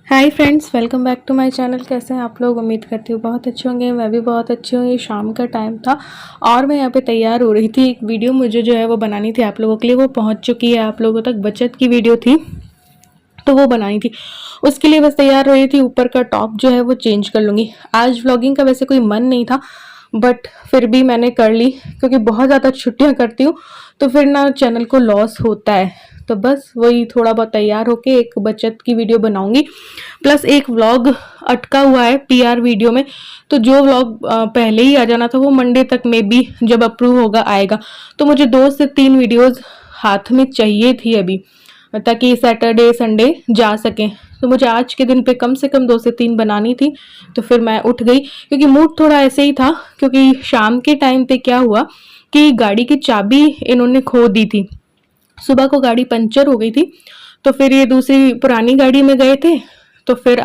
Hi friends, welcome back to my channel. कैसे हैं आप लोग? उम्मीद करती हूँ बहुत अच्छे होंगे। मैं भी बहुत अच्छी हूँ। ये शाम का टाइम था और मैं यहाँ पे तैयार हो रही थी। एक वीडियो मुझे जो है वो बनानी थी आप लोगों के लिए। वो पहुँच चुकी है आप लोगों तक। बचत की वीडियो थी तो वो बनानी थी, उसके लिए बस तैयार हो रही थी। ऊपर का टॉप जो है वो चेंज कर लूँगी। आज व्लॉगिंग का वैसे कोई मन नहीं था, बट फिर भी मैंने कर ली क्योंकि बहुत ज़्यादा छुट्टियाँ करती हूँ तो फिर ना चैनल को लॉस होता है। तो बस वही थोड़ा बहुत तैयार होके एक बचत की वीडियो बनाऊंगी, प्लस एक व्लॉग अटका हुआ है पीआर वीडियो में। तो जो व्लॉग पहले ही आ जाना था वो मंडे तक में भी जब अप्रूव होगा आएगा। तो मुझे 2 से 3 वीडियोस हाथ में चाहिए थी अभी, ताकि सैटरडे संडे जा सकें। तो मुझे आज के दिन पे कम से कम 2 से 3 बनानी थी। तो फिर मैं उठ गई क्योंकि मूड थोड़ा ऐसे ही था। क्योंकि शाम के टाइम पे क्या हुआ कि गाड़ी की चाबी इन्होंने खो दी थी। सुबह को गाड़ी पंचर हो गई थी, तो फिर ये दूसरी पुरानी गाड़ी में गए थे। तो फिर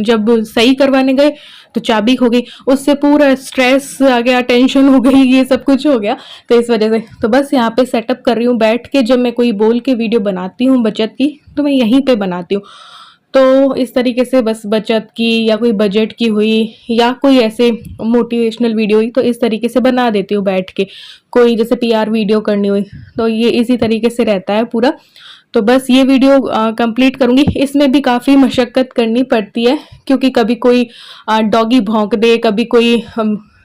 जब सही करवाने गए तो चाबी खो गई। उससे पूरा स्ट्रेस आ गया, टेंशन हो गई, ये सब कुछ हो गया। तो इस वजह से तो बस यहाँ पे सेटअप कर रही हूँ बैठ के। जब मैं कोई बोल के वीडियो बनाती हूँ बचत की तो मैं यहीं पे बनाती हूँ। तो इस तरीके से बस बचत की या कोई बजट की हुई या कोई ऐसे मोटिवेशनल वीडियो हुई तो इस तरीके से बना देती हूँ बैठ के। कोई जैसे पीआर वीडियो करनी हुई तो ये इसी तरीके से रहता है पूरा। तो बस ये वीडियो कंप्लीट करूंगी। इसमें भी काफ़ी मशक्क़त करनी पड़ती है क्योंकि कभी कोई डॉगी भौंक दे, कभी कोई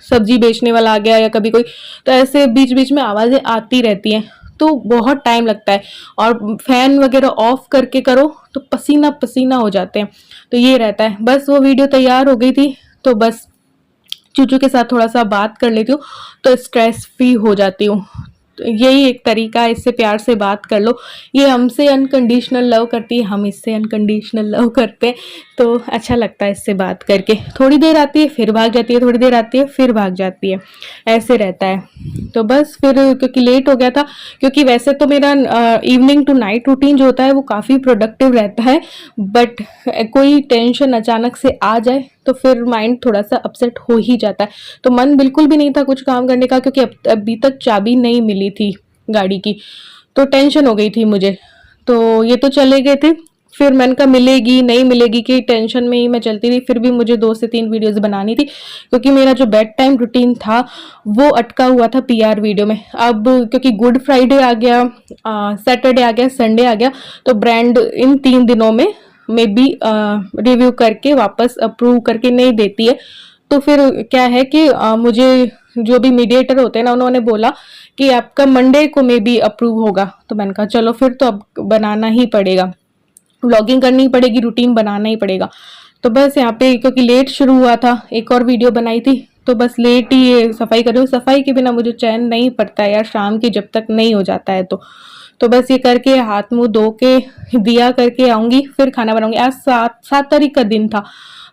सब्जी बेचने वाला आ गया या कभी कोई, तो ऐसे बीच बीच में आवाज़ें आती रहती हैं। तो बहुत टाइम लगता है और फैन वगैरह ऑफ करके करो तो पसीना पसीना हो जाते हैं। तो ये रहता है। बस वो वीडियो तैयार हो गई थी तो बस चूचू के साथ थोड़ा सा बात कर लेती हूँ तो स्ट्रेस फ्री हो जाती हूँ। तो यही एक तरीका है, इससे प्यार से बात कर लो। ये हमसे अनकंडीशनल लव करती है, हम इससे अनकंडीशनल लव करते हैं। तो अच्छा लगता है इससे बात करके। थोड़ी देर आती है फिर भाग जाती है, थोड़ी देर आती है फिर भाग जाती है, ऐसे रहता है। तो बस फिर क्योंकि लेट हो गया था, क्योंकि वैसे तो मेरा इवनिंग टू नाइट रूटीन जो होता है वो काफ़ी प्रोडक्टिव रहता है, बट कोई टेंशन अचानक से आ जाए तो फिर माइंड थोड़ा सा अपसेट हो ही जाता है। तो मन बिल्कुल भी नहीं था कुछ काम करने का क्योंकि अभी तक चाबी नहीं मिली थी गाड़ी की। तो टेंशन हो गई थी मुझे। तो ये तो चले गए थे, फिर मैंने कहा मिलेगी नहीं मिलेगी की टेंशन में ही मैं चलती रही। फिर भी मुझे 2 से 3 वीडियोस बनानी थी क्योंकि मेरा जो बेड टाइम रूटीन था वो अटका हुआ था पीआर वीडियो में। अब क्योंकि गुड फ्राइडे आ गया, सैटरडे आ गया, संडे आ गया, तो ब्रांड इन 3 दिनों में भी रिव्यू करके वापस अप्रूव करके नहीं देती है। तो फिर क्या है कि मुझे जो भी मीडिएटर होते हैं ना, उन्होंने बोला कि आपका मंडे को में भी अप्रूव होगा। तो मैंने कहा चलो फिर तो अब बनाना ही पड़ेगा, व्लॉगिंग करनी पड़ेगी, रूटीन बनाना ही पड़ेगा। तो बस यहाँ पे क्योंकि लेट शुरू हुआ था, एक और वीडियो बनाई थी तो बस लेट ही ये सफाई कर रही हूँ। सफाई के बिना मुझे चैन नहीं पड़ता है यार, शाम की जब तक नहीं हो जाता है तो बस ये करके हाथ मुंह धो के दिया करके आऊंगी, फिर खाना बनाऊंगी। आज 7 तारीख का दिन था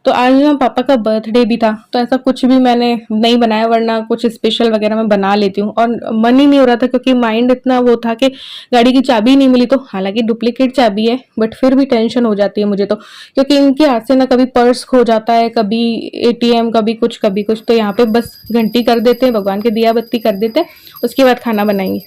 तो आज ना पापा का बर्थडे भी था। तो ऐसा कुछ भी मैंने नहीं बनाया, वरना कुछ स्पेशल वगैरह मैं बना लेती हूँ और मन ही नहीं हो रहा था क्योंकि माइंड इतना वो था कि गाड़ी की चाबी नहीं मिली। तो हालांकि डुप्लीकेट चाबी है बट फिर भी टेंशन हो जाती है मुझे तो, क्योंकि इनके हाथ से ना कभी पर्स खो जाता है, कभी एटीएम, कभी कुछ कभी कुछ। तो यहाँ पे बस घंटी कर देते हैं, भगवान के दिया बत्ती कर देते हैं, उसके बाद खाना बनाएंगे।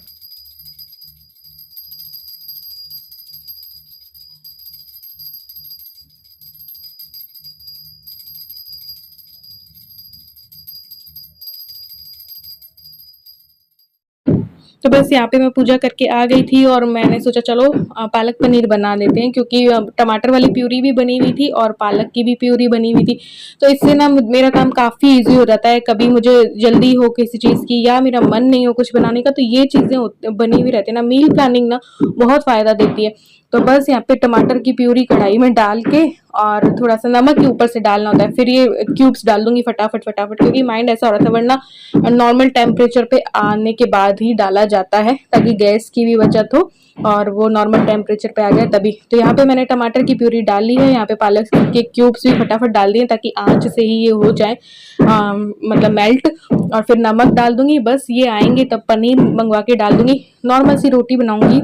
तो बस यहाँ पे मैं पूजा करके आ गई थी और मैंने सोचा चलो पालक पनीर बना लेते हैं, क्योंकि टमाटर वाली प्यूरी भी बनी हुई थी और पालक की भी प्यूरी बनी हुई थी। तो इससे ना मेरा काम काफ़ी इजी हो जाता है। कभी मुझे जल्दी हो किसी चीज़ की या मेरा मन नहीं हो कुछ बनाने का, तो ये चीज़ें बनी हुई रहती है ना, मील प्लानिंग ना बहुत फ़ायदा देती है। तो बस यहाँ पे टमाटर की प्यूरी कढ़ाई में डाल के और थोड़ा सा नमक के ऊपर से डालना होता है, फिर ये क्यूब्स डाल दूंगी फटाफट फटाफट, क्योंकि माइंड ऐसा हो रहा था, वरना नॉर्मल टेम्परेचर पे आने के बाद ही डाला जाता है ताकि गैस की भी बचत हो और वो नॉर्मल टेम्परेचर पे आ जाए तभी। तो यहाँ पे मैंने टमाटर की प्यूरी डाल ली है, यहाँ पे पालक के क्यूब्स भी फटाफट डाल दिए ताकि आंच से ही ये हो जाए मतलब मेल्ट। और फिर नमक डाल दूंगी, बस ये आएंगे तब पनीर मंगवा के डाल दूंगी। नॉर्मल सी रोटी बनाऊंगी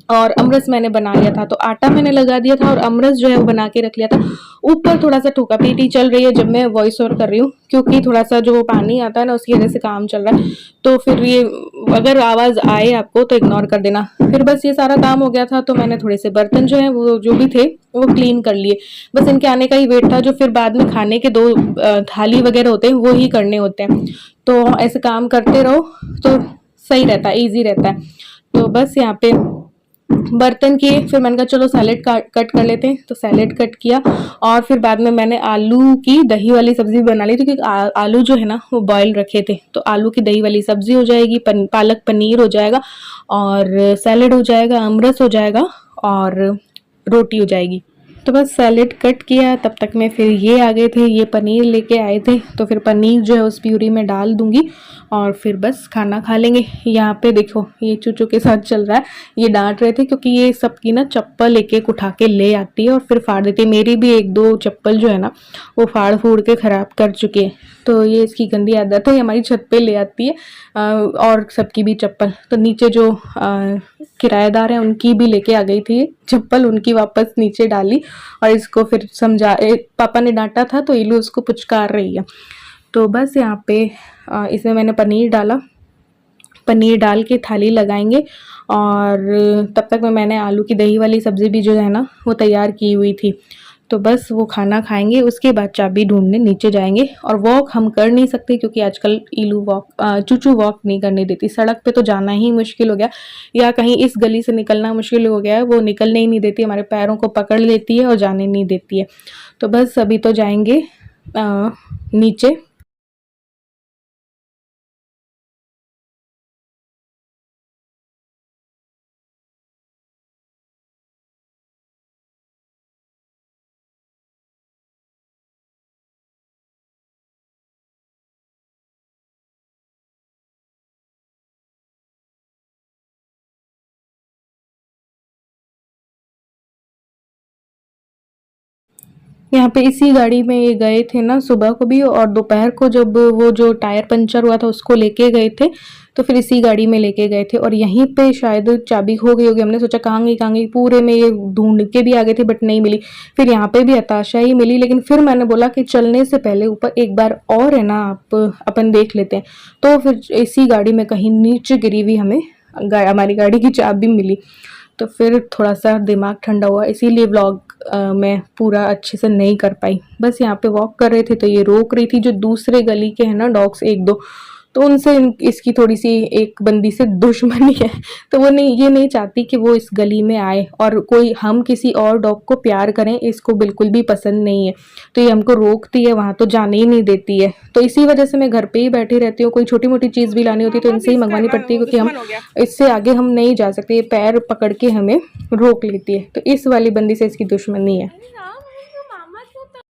और अमरस मैंने बना लिया था, तो आटा मैंने लगा दिया था और अमरस जो है वो बना के रख लिया था। ऊपर थोड़ा सा ठोका पीटी चल रही है जब मैं वॉइस ओवर कर रही हूँ, क्योंकि थोड़ा सा जो पानी आता है ना उसकी वजह से काम चल रहा है, तो फिर ये अगर आवाज़ आए आपको तो इग्नोर कर देना। फिर बस ये सारा काम हो गया था, तो मैंने थोड़े से बर्तन जो है वो जो भी थे वो क्लीन कर लिए। बस इनके आने का ही वेट था, जो फिर बाद में खाने के 2 थाली वगैरह होते हैं वो ही करने होते हैं, तो ऐसे काम करते रहो तो सही रहता है, ईजी रहता है। तो बस यहाँ पे बर्तन किए, फिर मैंने कहा चलो सैलेड कट कर लेते हैं, तो सैलेड कट किया। और फिर बाद में मैंने आलू की दही वाली सब्जी बना ली थी, क्योंकि आलू जो है ना वो बॉयल रखे थे, तो आलू की दही वाली सब्जी हो जाएगी, पालक पनीर हो जाएगा, और सैलेड हो जाएगा, अमरस हो जाएगा, और रोटी हो जाएगी। तो बस सैलेड कट किया, तब तक में फिर ये आ गए थे, ये पनीर लेके आए थे, तो फिर पनीर जो है उस प्यूरी में डाल दूंगी और फिर बस खाना खा लेंगे। यहाँ पे देखो ये चूचू के साथ चल रहा है, ये डांट रहे थे क्योंकि ये सबकी ना चप्पल एक एक उठा के ले आती है और फिर फाड़ देती है। मेरी भी 1-2 चप्पल जो है ना वो फाड़ फूड़ के ख़राब कर चुकी है, तो ये इसकी गंदी आदत है, हमारी छत पे ले आती है और सबकी भी चप्पल। तो नीचे जो किराएदार हैं उनकी भी लेके आ गई थी चप्पल, उनकी वापस नीचे डाली और इसको फिर पापा ने डांटा था तो इलू उसको पुचकार रही है। तो बस यहाँ पे इसमें मैंने पनीर डाला, पनीर डाल के थाली लगाएंगे, और तब तक में मैंने आलू की दही वाली सब्ज़ी भी जो है ना वो तैयार की हुई थी। तो बस वो खाना खाएंगे, उसके बाद चाबी ढूंढने नीचे जाएंगे। और वॉक हम कर नहीं सकते क्योंकि आजकल चूचू वॉक नहीं करने देती, सड़क पे तो जाना ही मुश्किल हो गया, या कहीं इस गली से निकलना मुश्किल हो गया है, वो निकलने ही नहीं देती, हमारे पैरों को पकड़ लेती है और जाने नहीं देती है। तो बस अभी तो जाएंगे नीचे। यहाँ पे इसी गाड़ी में ये गए थे ना सुबह को भी, और दोपहर को जब वो जो टायर पंचर हुआ था उसको लेके गए थे, तो फिर इसी गाड़ी में लेके गए थे। और यहीं पे शायद चाबी खो गई होगी, हमने सोचा कहाँ गई, पूरे में ये ढूंढ के भी आ गए थे बट नहीं मिली। फिर यहाँ पे भी हताशा ही मिली, लेकिन फिर मैंने बोला कि चलने से पहले ऊपर एक बार और है ना आप अपन देख लेते हैं। तो फिर इसी गाड़ी में कहीं नीचे गिरी हुई हमें हमारी गाड़ी की चाबी मिली, तो फिर थोड़ा सा दिमाग ठंडा हुआ, इसीलिए व्लॉग मैं पूरा अच्छे से नहीं कर पाई। बस यहाँ पे वॉक कर रहे थे तो ये रोक रही थी, जो दूसरे गली के हैं ना डॉग्स 1-2, तो उनसे इसकी थोड़ी सी एक बंदी से दुश्मनी है, तो वो ये नहीं चाहती कि वो इस गली में आए और कोई हम किसी और डॉग को प्यार करें, इसको बिल्कुल भी पसंद नहीं है, तो ये हमको रोकती है, वहाँ तो जाने ही नहीं देती है। तो इसी वजह से मैं घर पे ही बैठी रहती हूँ, कोई छोटी मोटी चीज़ भी लानी होती है तो इनसे ही मंगवानी पड़ती है, क्योंकि हम इससे आगे हम नहीं जा सकते, ये पैर पकड़ के हमें रोक लेती है, तो इस वाली बंदी से इसकी दुश्मनी है।